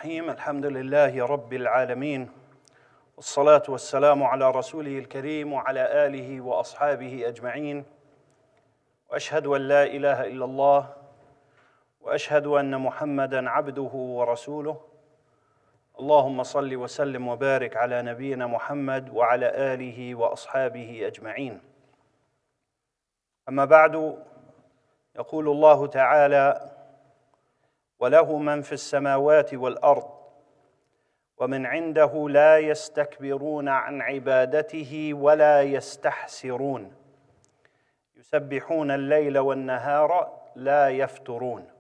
الرحيم. الحمد لله رب العالمين، والصلاة والسلام على رسوله الكريم وعلى آله وأصحابه أجمعين، وأشهد أن لا إله إلا الله وأشهد أن محمدًا عبده ورسوله. اللهم صل وسلم وبارك على نبينا محمد وعلى آله وأصحابه أجمعين. أما بعد، يقول الله تعالى: وله من في السماوات والأرض ومن عنده لا يستكبرون عن عبادته ولا يستحسرون يسبحون الليل والنهار لا يفترون.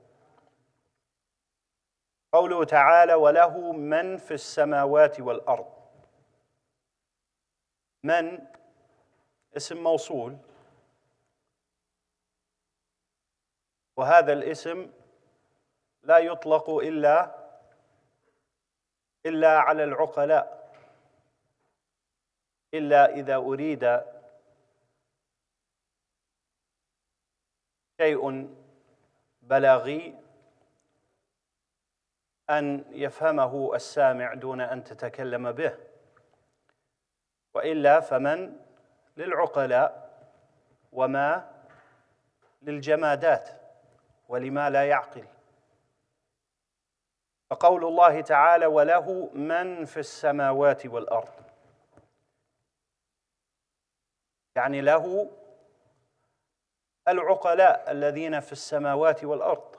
قوله تعالى: وله من في السماوات والأرض. من اسم موصول، وهذا الاسم لا يطلق إلا على العقلاء، إلا إذا أريد شيء بلاغي أن يفهمه السامع دون أن تتكلم به، وإلا فمن للعقلاء وما للجمادات ولما لا يعقل. فقول الله تعالى: وله من في السماوات والأرض، يعني له العقلاء الذين في السماوات والأرض.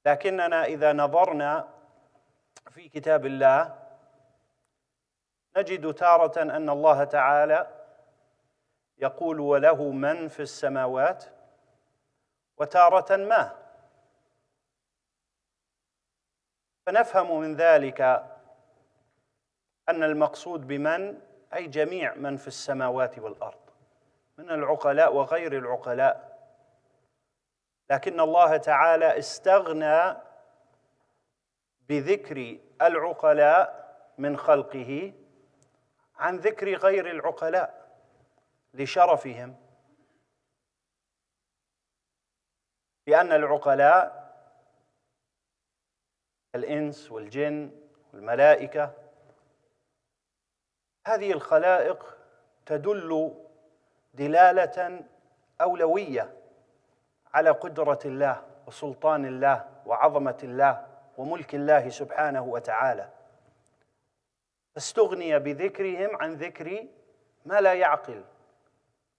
لكننا إذا نظرنا في كتاب الله نجد تارة أن الله تعالى يقول: وله من في السماوات، وتارة ما. فنفهم من ذلك أن المقصود بمن أي جميع من في السماوات والأرض من العقلاء وغير العقلاء، لكن الله تعالى استغنى بذكر العقلاء من خلقه عن ذكر غير العقلاء لشرفهم، لأن العقلاء الإنس والجن والملائكة هذه الخلائق تدل دلالة أولوية على قدرة الله وسلطان الله وعظمة الله وملك الله سبحانه وتعالى، فاستغني بذكرهم عن ذكر ما لا يعقل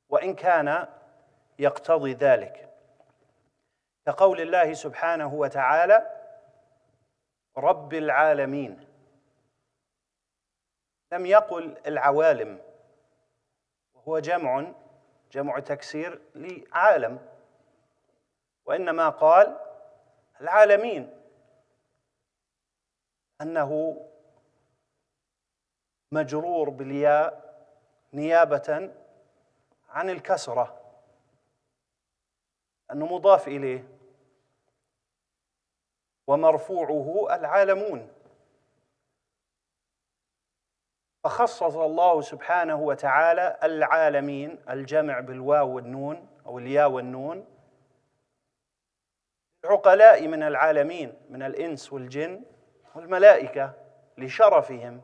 وإن كان يقتضي ذلك، كقول الله سبحانه وتعالى: رب العالمين. لم يقل العوالم، وهو جمع تكسير لعالم، وإنما قال العالمين، أنه مجرور بالياء نيابة عن الكسرة، أنه مضاف إليه، ومرفوعه العالمون. فخصص الله سبحانه وتعالى العالمين، الجمع بالواو والنون أو الياء والنون، العقلاء من العالمين من الإنس والجن والملائكة لشرفهم،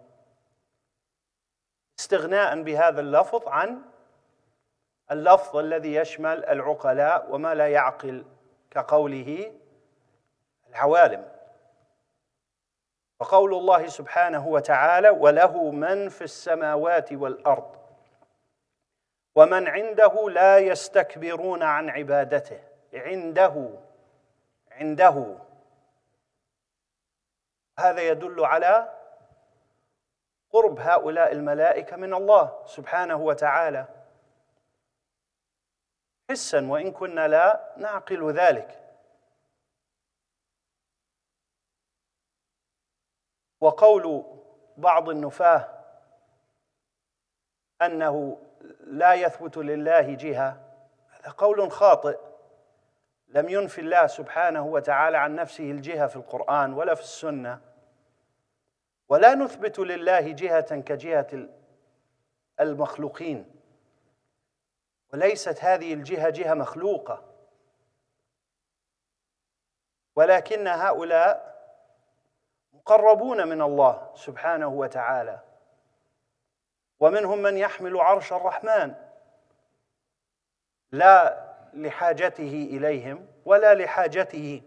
استغناء بهذا اللفظ عن اللفظ الذي يشمل العقلاء وما لا يعقل، كقوله العوالم. وقول الله سبحانه وتعالى: وله من في السماوات والأرض ومن عنده لا يستكبرون عن عبادته. عنده هذا يدل على قرب هؤلاء الملائكة من الله سبحانه وتعالى حسا، وإن كنا لا نعقل ذلك. وقول بعض النفاة أنه لا يثبت لله جهة، هذا قول خاطئ. لم ينفي الله سبحانه وتعالى عن نفسه الجهة في القرآن ولا في السنة، ولا نثبت لله جهة كجهة المخلوقين، وليست هذه الجهة جهة مخلوقة، ولكن هؤلاء مقربون من الله سبحانه وتعالى، ومنهم من يحمل عرش الرحمن لا لحاجته إليهم ولا لحاجته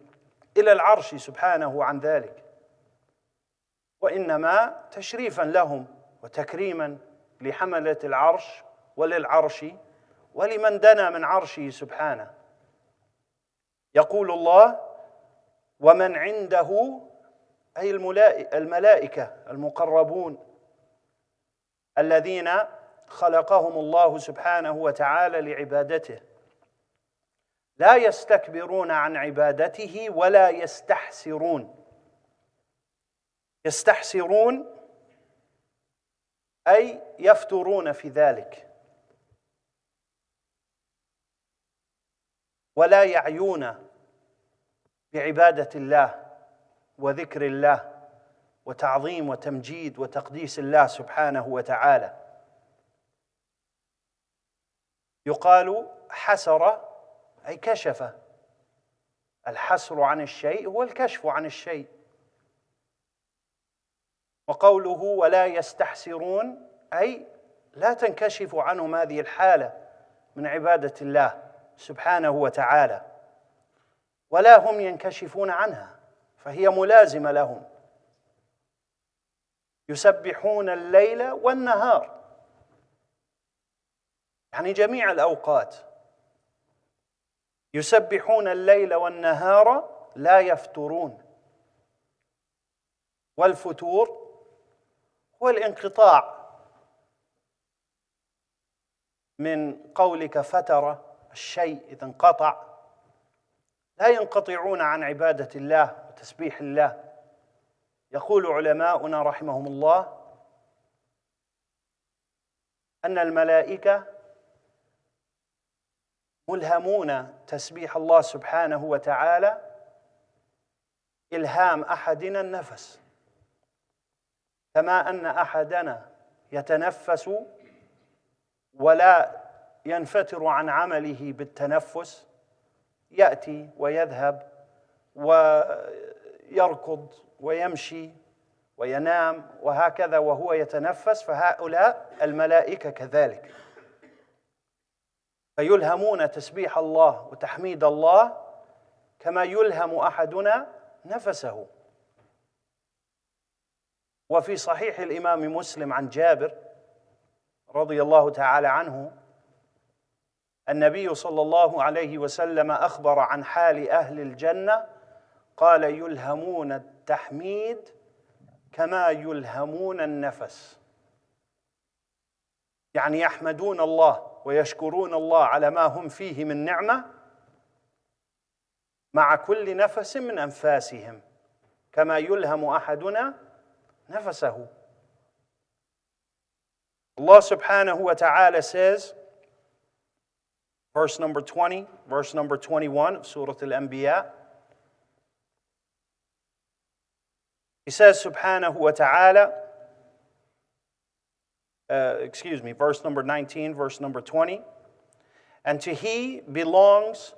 إلى العرش سبحانه عن ذلك، وإنما تشريفا لهم وتكريما لحملة العرش وللعرش ولمن دنا من عرشه سبحانه. يقول الله: ومن عنده، أي الملائكة المقربون الذين خلقهم الله سبحانه وتعالى لعبادته، لا يستكبرون عن عبادته ولا يستحسرون. يستحسرون أي يفترون في ذلك، ولا يعيون بعبادة الله وذكر الله وتعظيم وتمجيد وتقديس الله سبحانه وتعالى. يقال حسر أي كشف. الحسر عن الشيء هو الكشف عن الشيء. وقوله ولا يستحسرون أي لا تنكشف عنهم هذه الحالة من عبادة الله سبحانه وتعالى، ولا هم ينكشفون عنها، فهي ملازمة لهم. يسبحون الليل والنهار، يعني جميع الأوقات يسبحون الليل والنهار لا يفترون. والفتور هو الانقطاع، من قولك فتر الشيء إذا انقطع. لا ينقطعون عن عبادة الله وتسبيح الله. يقول علماؤنا رحمهم الله أن الملائكة ملهمون تسبيح الله سبحانه وتعالى إلهام أحدنا النفس، كما أن أحدنا يتنفس ولا ينفتر عن عمله بالتنفس، يأتي ويذهب ويركض ويمشي وينام وهكذا وهو يتنفس، فهؤلاء الملائكة كذلك، فيلهمون تسبيح الله وتحميد الله كما يلهم أحدنا نفسه. وفي صحيح الإمام مسلم عن جابر رضي الله تعالى عنه النبي صلى الله عليه وسلم أخبر عن حال أهل الجنة، قال: يلهمون التحميد كما يلهمون النفس، يعني يحمدون الله ويشكرون الله على ما هم فيه من نعمة مع كل نفس من أنفاسهم، كما يلهم أحدنا نفسه. Allah subhanahu wa ta'ala says, verse number 20, verse number 21 of Surah Al-Anbiya, he says subhanahu wa ta'ala, verse number 19, verse number 20, and to He belongs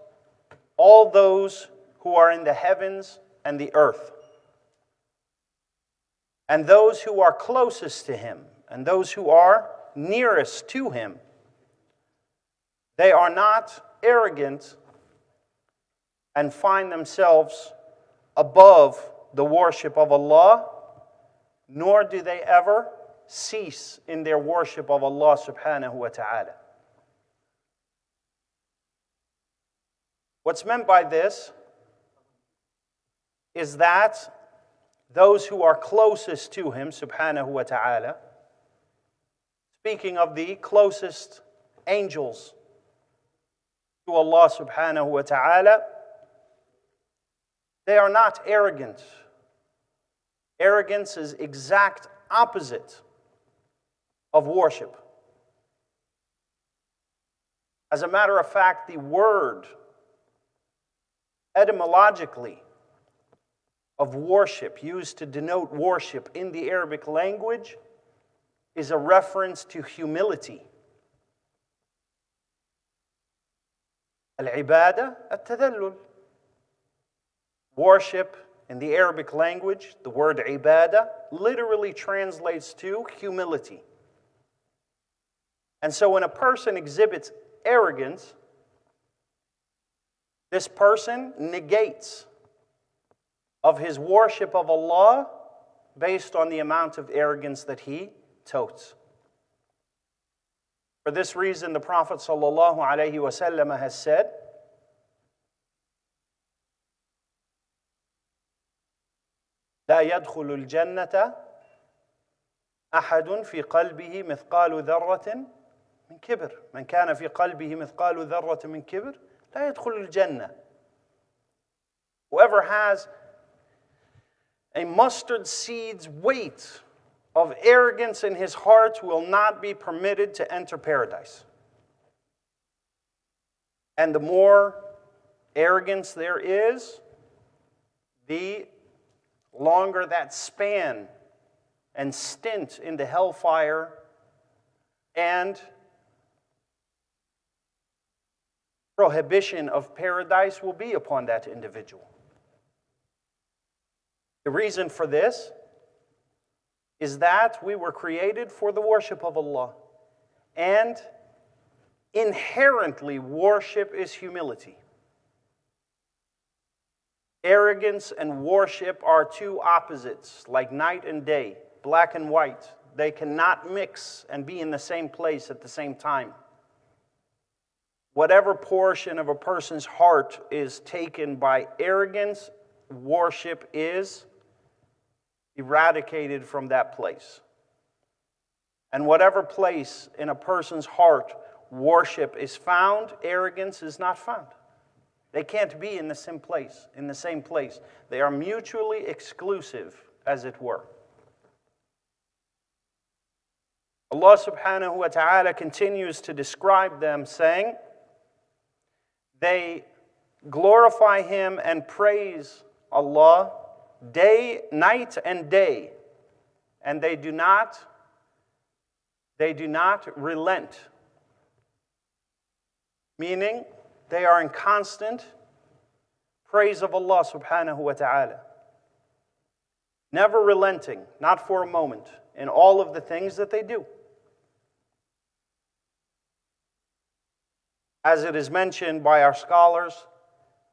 all those who are in the heavens and the earth, and those who are closest to Him, and those who are nearest to Him. They are not arrogant and find themselves above the worship of Allah, nor do they ever cease in their worship of Allah subhanahu wa ta'ala. What's meant by this is that those who are closest to Him subhanahu wa ta'ala, speaking of the closest angels to Allah subhanahu wa ta'ala, they are not arrogant. Arrogance is exact opposite of worship. As a matter of fact, the word etymologically of worship used to denote worship in the Arabic language is a reference to humility. Al-ibada, at-tadallul. Worship In the Arabic language, the word ibadah literally translates to humility. And so when a person exhibits arrogance, this person negates of his worship of Allah based on the amount of arrogance that he totes. For this reason, the Prophet ﷺ has said, لا يدخل الجنة أحد في قلبه مثقال ذرة من كبر. من كان في قلبه مثقال ذرة من كبر لا يدخل الجنة. Whoever has a mustard seed's weight of arrogance in his heart will not be permitted to enter paradise. And the more arrogance there is, the longer that span and stint in the hellfire and prohibition of paradise will be upon that individual. The reason for this is that we were created for the worship of Allah. And inherently, worship is humility. Arrogance and worship are two opposites, like night and day, black and white. They cannot mix and be in the same place at the same time. Whatever portion of a person's heart is taken by arrogance, worship is eradicated from that place. And whatever place in a person's heart worship is found, arrogance is not found. They can't be in the same place. They are mutually exclusive, as it were. Allah subhanahu wa ta'ala continues to describe them, saying, they glorify Him and praise Allah night and day, and they do not relent. Meaning, they are in constant praise of Allah subhanahu wa ta'ala. Never relenting, not for a moment, in all of the things that they do. As it is mentioned by our scholars,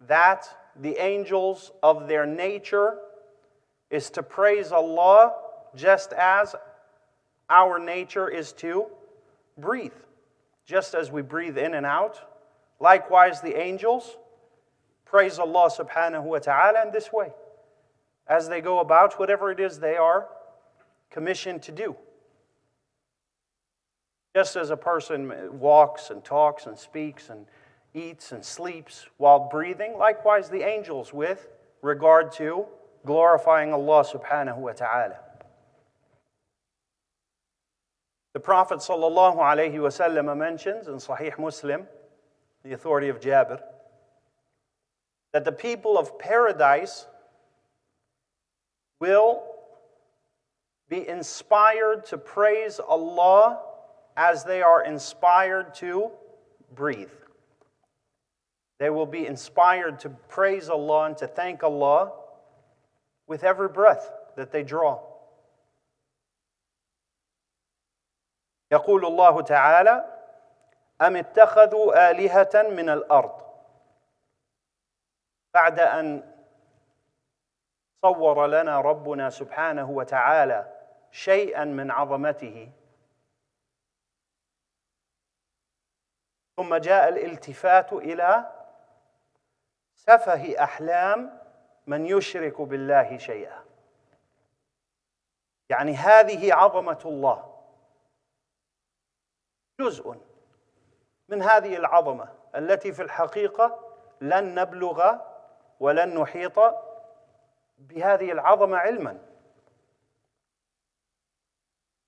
that the angels of their nature is to praise Allah just as our nature is to breathe. Just as we breathe in and out, likewise the angels praise Allah subhanahu wa ta'ala in this way, as they go about whatever it is they are commissioned to do. Just as a person walks and talks and speaks and eats and sleeps while breathing, likewise the angels with regard to glorifying Allah subhanahu wa ta'ala. The Prophet sallallahu alayhi wa sallam mentions in Sahih Muslim, the authority of Jabir, that the people of paradise will be inspired to praise Allah as they are inspired to breathe. They will be inspired to praise Allah and to thank Allah with every breath that they draw. يقول الله تعالى أم اتخذوا آلهة من الأرض بعد أن صور لنا ربنا سبحانه وتعالى شيئا من عظمته ثم جاء الالتفات إلى سفه أحلام من يشرك بالله شيئا. يعني هذه عظمة الله، جزء من هذه العظمة التي في الحقيقة لن نبلغ ولن نحيط بهذه العظمة علما.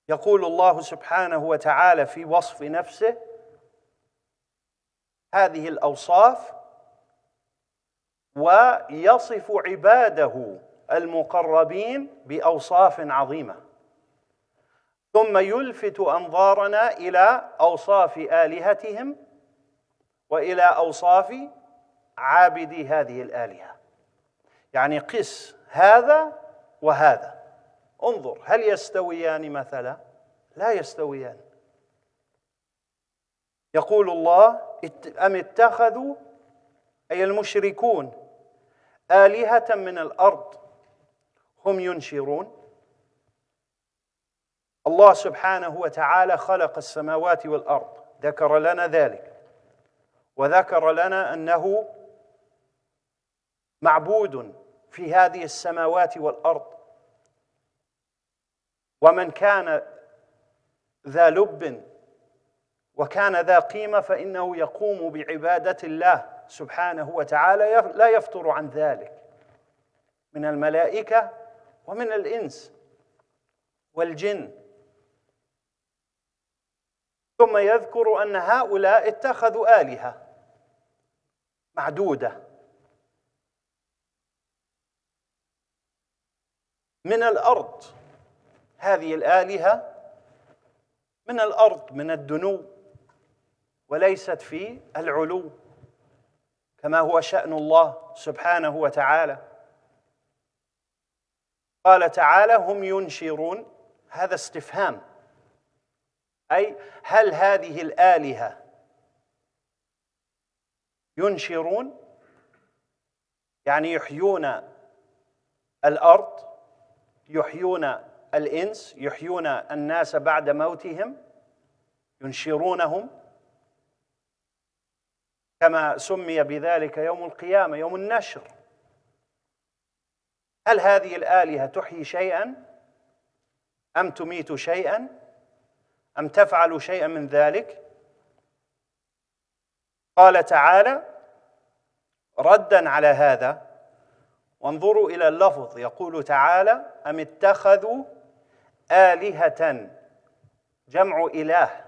يقول الله سبحانه وتعالى في وصف نفسه هذه الأوصاف، ويصف عباده المقربين بأوصاف عظيمة، ثم يلفت أنظارنا إلى أوصاف آلهتهم وإلى أوصاف عابدي هذه الآلهة. يعني قس هذا وهذا، انظر هل يستويان مثلا؟ لا يستويان. يقول الله: أم اتخذوا، أي المشركون، آلهة من الأرض هم ينشرون. الله سبحانه وتعالى خلق السماوات والأرض، ذكر لنا ذلك، وذكر لنا أنه معبود في هذه السماوات والأرض، ومن كان ذا لب وكان ذا قيمة فإنه يقوم بعبادة الله سبحانه وتعالى لا يفتر عن ذلك، من الملائكة ومن الإنس والجن. ثم يذكر أن هؤلاء اتخذوا آلهة معدودة من الأرض. هذه الآلهة من الأرض، من الدنو، وليست في العلو كما هو شأن الله سبحانه وتعالى. قال تعالى: هم ينشرون، هذا استفهام، أي هل هذه الآلهة ينشرون، يعني يحيون الأرض، يحيون الإنس، يحيون الناس بعد موتهم، ينشرونهم كما سمي بذلك يوم القيامة، يوم النشر. هل هذه الآلهة تحيي شيئا أم تميت شيئا أم تفعل شيئا من ذلك؟ قال تعالى ردا على هذا، وانظروا إلى اللفظ، يقول تعالى: أم اتخذوا آلهة، جمع إله،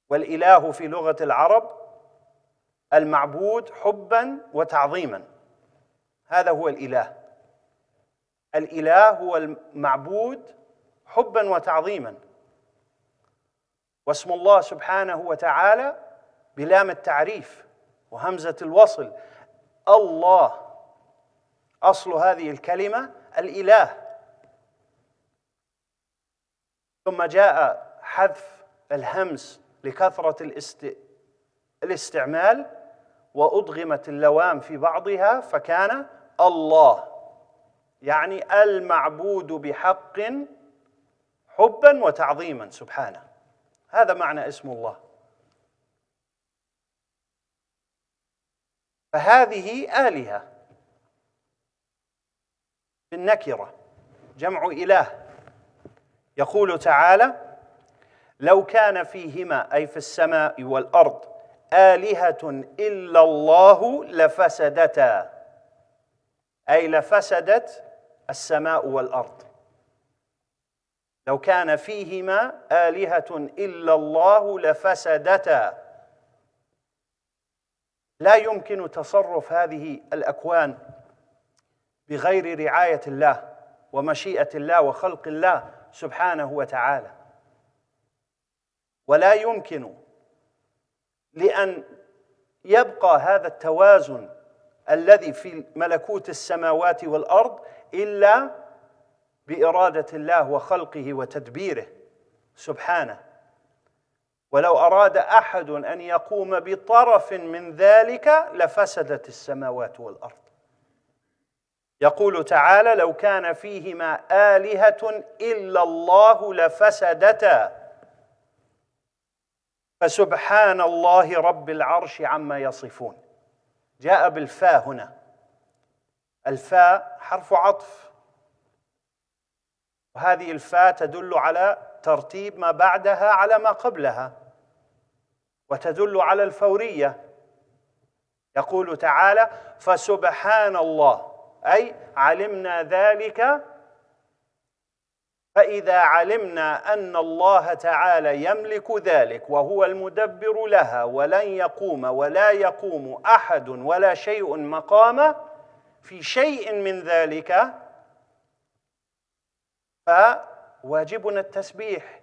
والإله في لغة العرب المعبود حبا وتعظيما، هذا هو الإله. الإله هو المعبود حبا وتعظيما. واسم الله سبحانه وتعالى بلام التعريف وهمزة الوصل، الله، أصل هذه الكلمة الإله، ثم جاء حذف الهمز لكثرة الاستعمال، وأدغمت اللوام في بعضها فكان الله، يعني المعبود بحق حبا وتعظيما سبحانه. هذا معنى اسم الله. فهذه آلهة بالنكرة، جمع إله. يقول تعالى: لو كان فيهما، أي في السماء والأرض، آلهة إلا الله لفسدتا، أي لفسدت السماء والأرض. لو كان فيهما آلهة إلا الله لفسدتا. لا يمكن تصرف هذه الأكوان بغير رعاية الله ومشيئة الله وخلق الله سبحانه وتعالى، ولا يمكن لأن يبقى هذا التوازن الذي في ملكوت السماوات والأرض إلا بإرادة الله وخلقه وتدبيره سبحانه. ولو أراد أحد أن يقوم بطرف من ذلك لفسدت السماوات والأرض. يقول تعالى: لو كان فيهما آلهة إلا الله لفسدتا فسبحان الله رب العرش عما يصفون. جاء بالفاء هنا، الفاء حرف عطف، وهذه الفاء تدل على ترتيب ما بعدها على ما قبلها، وتدل على الفورية. يقول تعالى: فسبحان الله، أي علمنا ذلك، فإذا علمنا أن الله تعالى يملك ذلك وهو المدبر لها، ولن يقوم ولا يقوم أحد ولا شيء مقامه في شيء من ذلك، فواجبنا التسبيح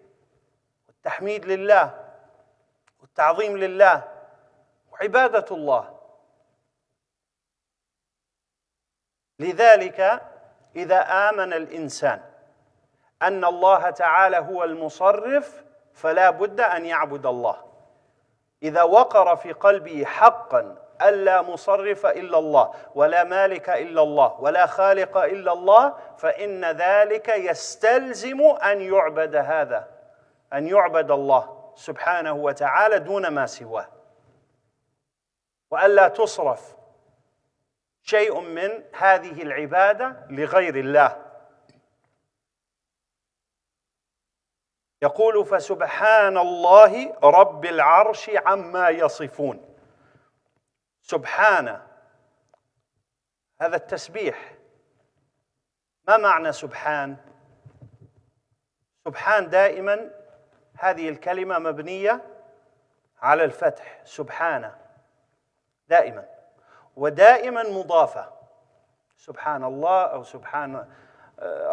والتحميد لله والتعظيم لله وعبادة الله. لذلك إذا آمن الإنسان أن الله تعالى هو المصرف فلا بد أن يعبد الله. إذا وقر في قلبه حقا ألا مصرف إلا الله ولا مالك إلا الله ولا خالق إلا الله، فإن ذلك يستلزم أن يعبد أن يعبد الله سبحانه وتعالى دون ما سواه، وألا تصرف شيء من هذه العبادة لغير الله. يقول: فسبحان الله رب العرش عما يصفون. سبحان، هذا التسبيح. ما معنى سبحان؟ سبحان دائما هذه الكلمة مبنية على الفتح، سبحانه دائما، ودائما مضافة، سبحان الله أو سبحان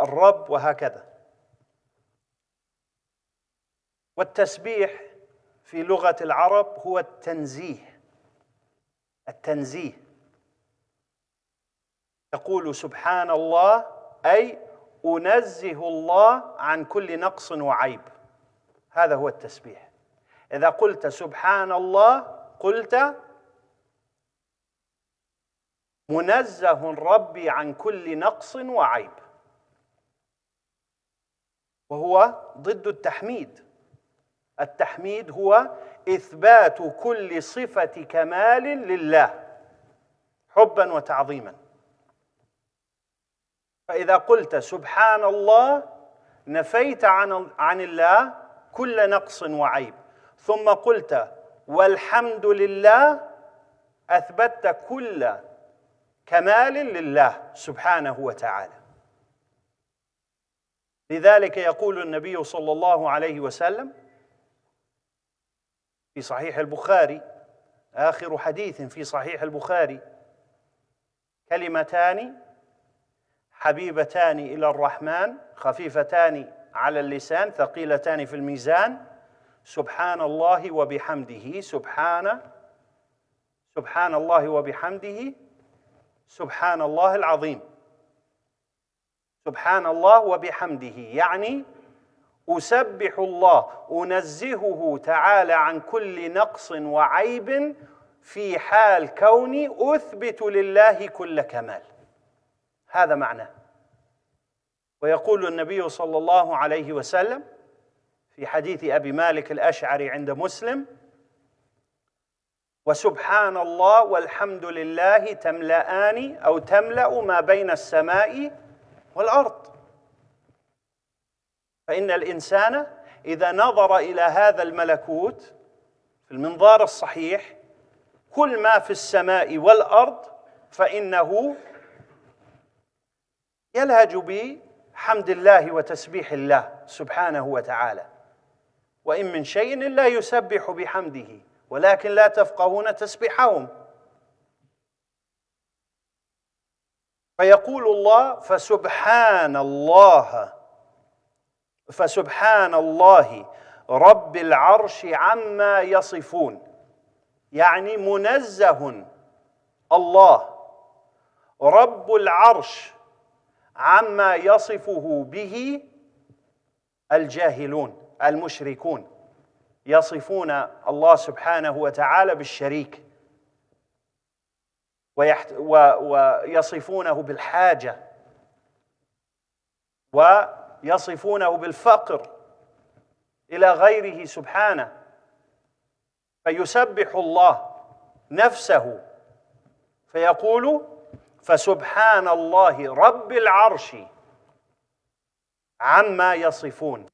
الرب وهكذا. والتسبيح في لغة العرب هو التنزيه. التنزيه، تقول سبحان الله أي أنزه الله عن كل نقص وعيب، هذا هو التسبيح. إذا قلت سبحان الله قلت منزه ربي عن كل نقص وعيب، وهو ضد التحميد. التحميد هو إثبات كل صفة كمال لله حبا وتعظيما. فإذا قلت سبحان الله نفيت عن الله كل نقص وعيب، ثم قلت والحمد لله أثبتت كل كمال لله سبحانه وتعالى. لذلك يقول النبي صلى الله عليه وسلم في صحيح البخاري، آخر حديث في صحيح البخاري: كلمتان حبيبتان إلى الرحمن خفيفتان على اللسان ثقيلتان في الميزان، سبحان الله وبحمده. سبحان الله وبحمده سبحان الله العظيم. سبحان الله وبحمده يعني أسبح الله، أنزهه تعالى عن كل نقص وعيب في حال كوني أثبت لله كل كمال. هذا معناه. ويقول النبي صلى الله عليه وسلم في حديث أبي مالك الأشعري عند مسلم: وسبحان الله والحمد لله تملأان أو تملأ ما بين السماء والأرض. فإن الإنسان إذا نظر إلى هذا الملكوت في المنظار الصحيح، كل ما في السماء والأرض، فإنه يلهج بحمد الله وتسبيح الله سبحانه وتعالى. وإن من شيء إلا يسبح بحمده ولكن لا تفقهون تسبيحهم. فيقول الله: فسبحان الله رب العرش عما يصفون، يعني منزه الله رب العرش عما يصفه به الجاهلون المشركون. يصفون الله سبحانه وتعالى بالشريك، ويصفونه بالحاجة، ويصفونه بالفقر إلى غيره سبحانه. فيسبح الله نفسه فيقول: فسبحان الله رب العرش عما يصفون،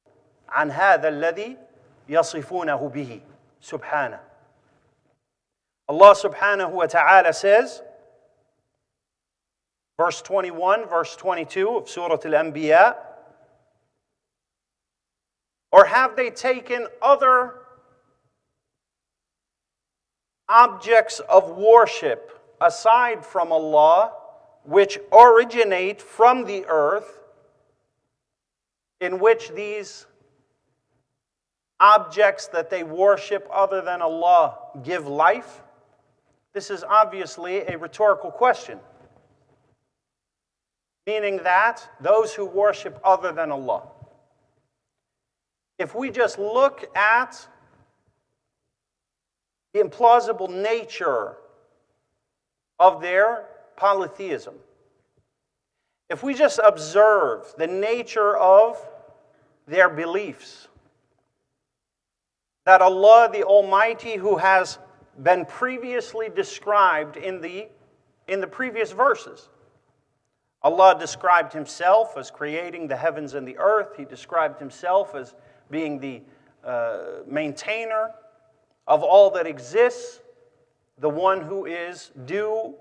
عن هذا الذي يصفونه به سبحانه. Allah subhanahu wa ta'ala says, verse 21, verse 22 of Surah Al-Anbiya, or have they taken other objects of worship aside from Allah, which originate from the earth, in which these objects that they worship other than Allah give life? This is obviously a rhetorical question. meaning that those who worship other than Allah. If we just look at the implausible nature of their polytheism, if we just observe the nature of their beliefs, that Allah the Almighty, who has been previously described in the previous verses, Allah described Himself as creating the heavens and the earth. He described Himself as being the maintainer of all that exists, the one who is due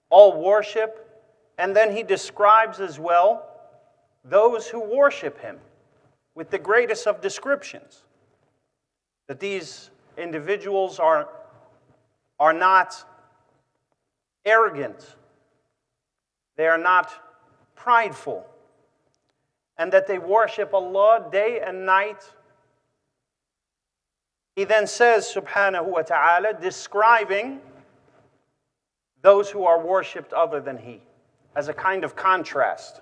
all worship. And then He describes as well those who worship Him with the greatest of descriptions. That these individuals are not arrogant, they are not prideful, and that they worship Allah day and night. He then says, subhanahu wa ta'ala, describing those who are worshipped other than He, as a kind of contrast.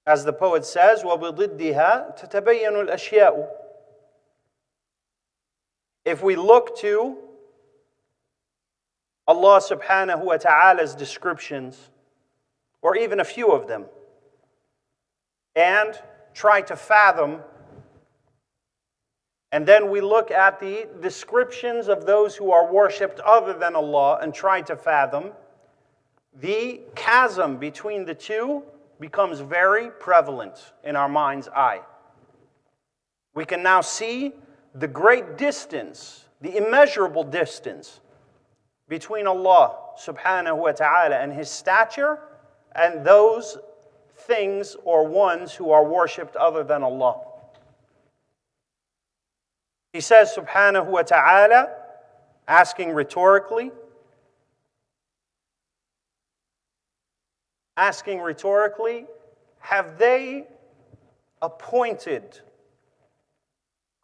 As the poet says, وَبِضِدِّهَا تَتَبَيَّنُ الْأَشْيَاءُ. If we look to Allah subhanahu wa ta'ala's descriptions, or even a few of them, and try to fathom, and then we look at the descriptions of those who are worshipped other than Allah and try to fathom, the chasm between the two becomes very prevalent in our mind's eye. We can now see the great distance, the immeasurable distance between Allah subhanahu wa ta'ala and His stature and those things or ones who are worshipped other than Allah. He says subhanahu wa ta'ala, asking rhetorically, have they appointed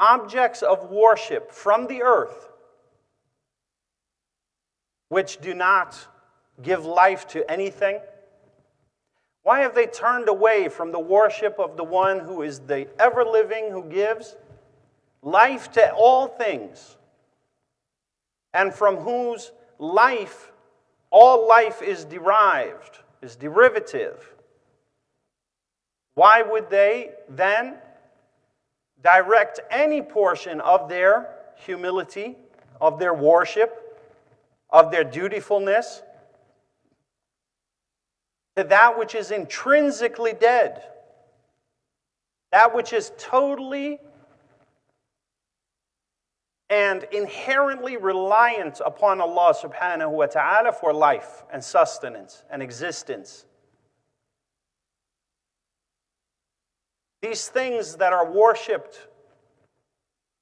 objects of worship from the earth which do not give life to anything? Why have they turned away from the worship of the one who is the ever-living, who gives life to all things, and from whose life all life is derived, is derivative? Why would they then direct any portion of their humility, of their worship, of their dutifulness to that which is intrinsically dead, that which is totally and inherently reliant upon Allah subhanahu wa ta'ala for life and sustenance and existence? These things that are worshipped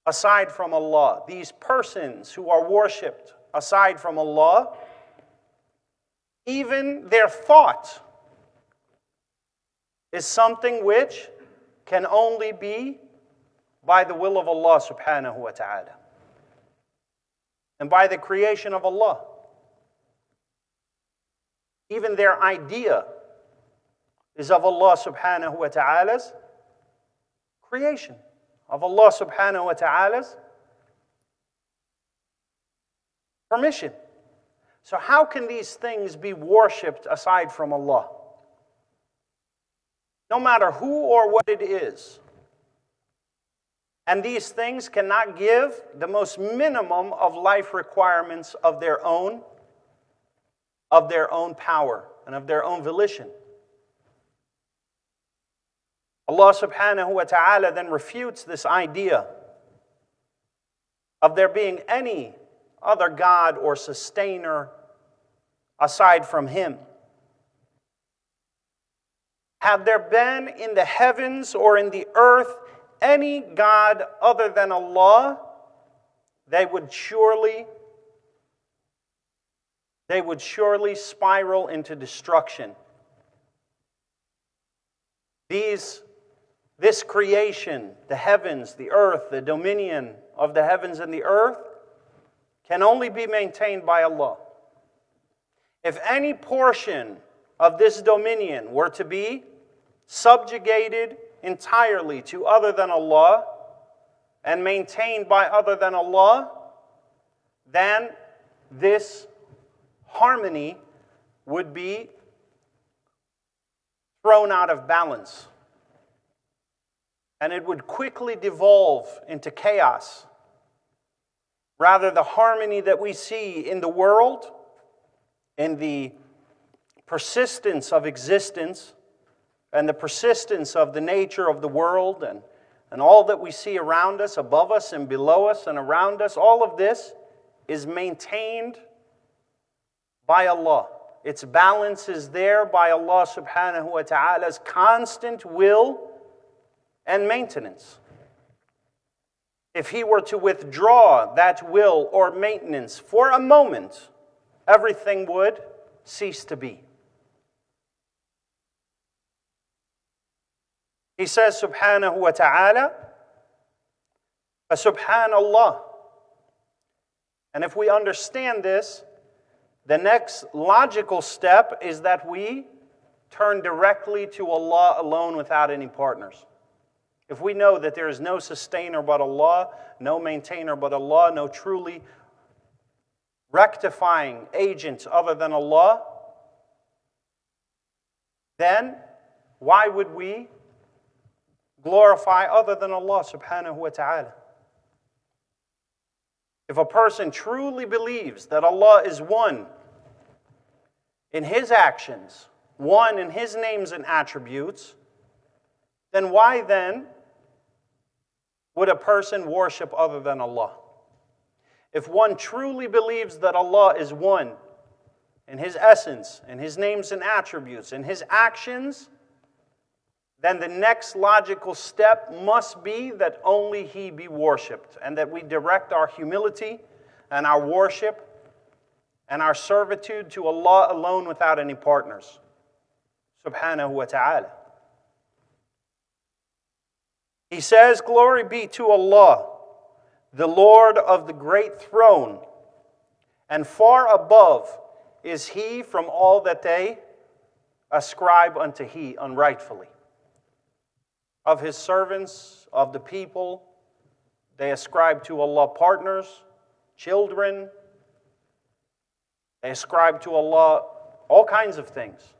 aside from Allah, these persons who are worshipped aside from Allah, even their thought is something which can only be by the will of Allah subhanahu wa ta'ala and by the creation of Allah. Even their idea is of Allah subhanahu wa ta'ala's creation, of Allah subhanahu wa ta'ala's permission. So how can these things be worshipped aside from Allah? No matter who or what it is. And these things cannot give the most minimum of life requirements of their own power and of their own volition. Allah subhanahu wa ta'ala then refutes this idea of there being any other God or sustainer aside from Him. Have there been in the heavens or in the earth any God other than Allah, they would surely spiral into destruction. This creation, the heavens, the earth, the dominion of the heavens and the earth, can only be maintained by Allah. If any portion of this dominion were to be subjugated entirely to other than Allah and maintained by other than Allah, then this harmony would be thrown out of balance. And it would quickly devolve into chaos. Rather, the harmony that we see in the world, in the persistence of existence, and the persistence of the nature of the world, and all that we see around us, above us and below us and around us, all of this is maintained by Allah. Its balance is there by Allah subhanahu wa ta'ala's constant will and maintenance. If He were to withdraw that will or maintenance for a moment, everything would cease to be. He says subhanahu wa ta'ala, Subhanallah. And if we understand this, the next logical step is that we turn directly to Allah alone without any partners. If we know that there is no sustainer but Allah, no maintainer but Allah, no truly rectifying agent other than Allah, then why would we glorify other than Allah subhanahu wa ta'ala? If a person truly believes that Allah is one in His actions, one in His names and attributes, then why then would a person worship other than Allah? If one truly believes that Allah is one in His essence, in His names and attributes, in His actions, then the next logical step must be that only He be worshipped, and that we direct our humility and our worship and our servitude to Allah alone without any partners, subhanahu wa ta'ala. He says, "Glory be to Allah, the Lord of the great throne, and far above is He from all that they ascribe unto He unrightfully. Of His servants, of the people, they ascribe to Allah partners, children. They ascribe to Allah all kinds of things.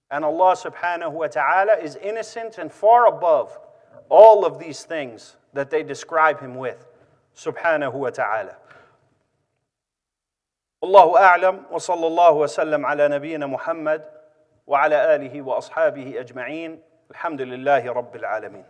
And Allah subhanahu wa ta'ala is innocent and far above all of these things that they describe Him with, subhanahu wa ta'ala. Allahu a'lam, wa sallallahu wa sallam ala nabiyyina Muhammad wa ala alihi wa ashabihi ajma'in. Alhamdulillahi Rabbil Alameen.